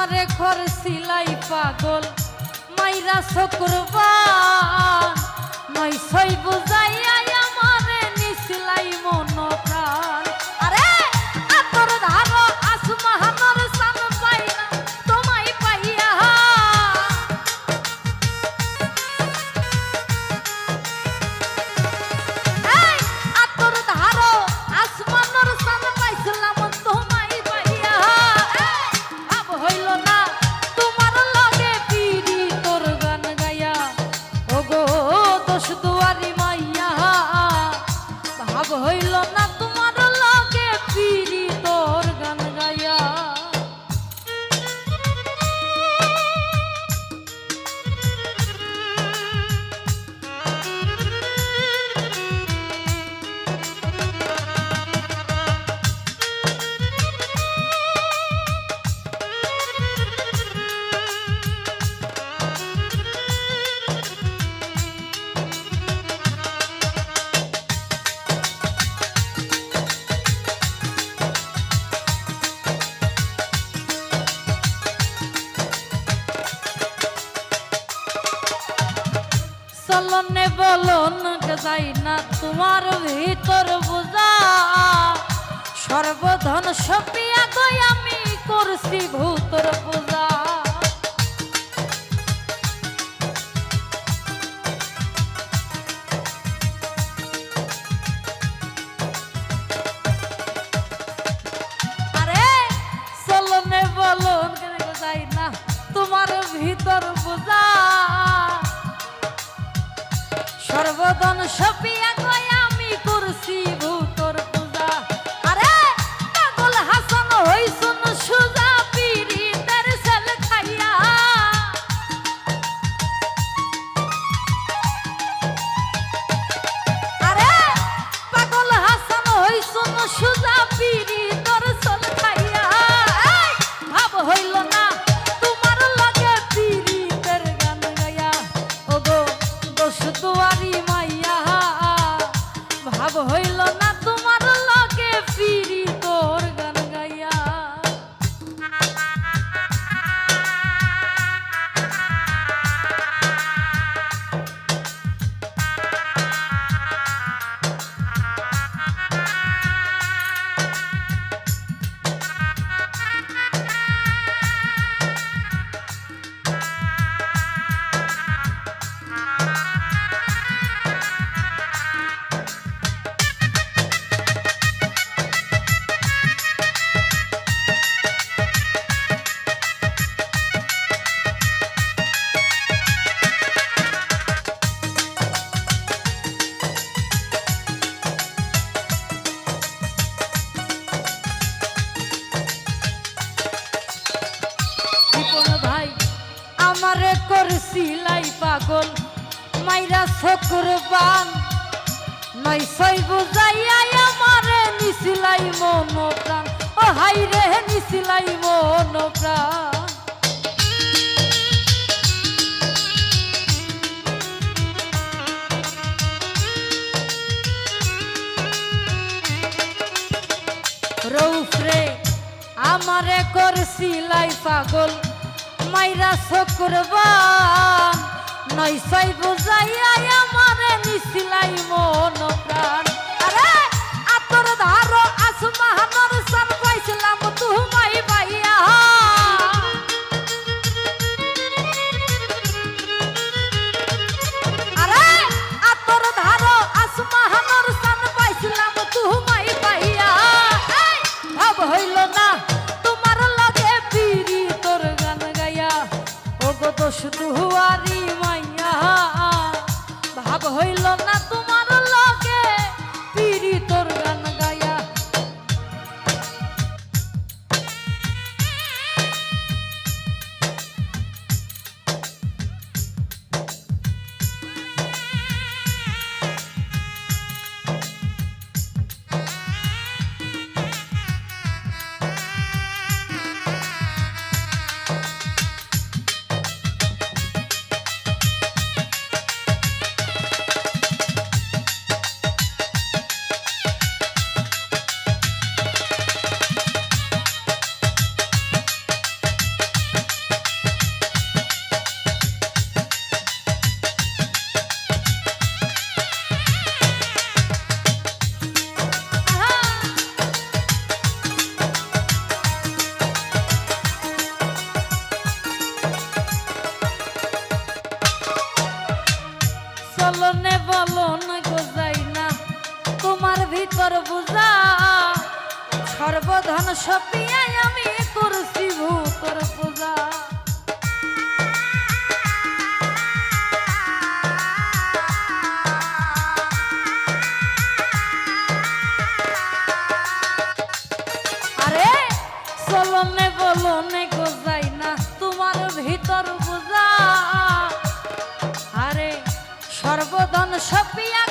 আমারে করছিলাই পাগল মাইরা শুক্রবার নয় ছয় বুঝাইয়া আমারে নিছিলাই মন প্রাণ। আরে আতর ধারো আসমাহানর সান পাইনা তোমায় পাইয়া। এই আতর ধারো আসমানর সান পাইছিলাম তোমায় পাইয়া। ভাব হইল না তোমার লগে পিরি তোর গান গাইয়া। ওগো দোষ দুয়ারি মাইয়া ভাব হইল না তোমার লগে পিরি তোর গান গাইয়া। চলনে বলন যাই না তোমার ভিতর বোঝা। সর্বধন সপিয়া গই আমি করছি ভূতর পূজা। আরে চলনে বলন যাই না তোমার ভিতর বোঝা। সর্বদন সপিয়া গই আমি করছি ভূতর পূজা। আরে পাগল হাসান হইছুন সুজা পীড়িতের সেল খাইয়া। আরে পাগল হাসান হইছুন সুজা পীড়িতের সেল খাইয়া। ভাব হইল না তোমার লগে পীড়িতের গান গাইয়া। ওগো দোষ দুয়ারি মাইয়া ভাব হইল না তোমার লগে ফিরি তোর গান গাইয়া। আমারে করছিলাই পাগল মাইরা শুক্রবার নয় ছয় বুঝাইয়া আমারে নিছিলাই মন প্রাণ। ও হাই রে নিছিলাই মন প্রাণ। রৌফরে আমারে করছিলাই পাগল মাইরা শুক্রবার নয় ছয় বুঝাইয়া আমারে নিছিলাই মন প্রাণ। আরে আতর ধারো আসমাহানর সান পাইছিলাম তোমায় পাইয়া। আরে আতর ধারো আসমাহানর সান পাইছিলাম তোমায় পাইয়া। ভাব হইল না তোমার লগে পিরি তোর গান গাইয়া। ওগো দোষ দুয়ারি মাইয়া ভাব হইল না তোমার লগে পিরি তোর গান গাইয়া। সপিয়ায় আমি করছি ভূতর পূজা। আরে চলনে বলনে গোজাই না তোমার ভিতর বুঝা। আরে সর্বদন সপিয়া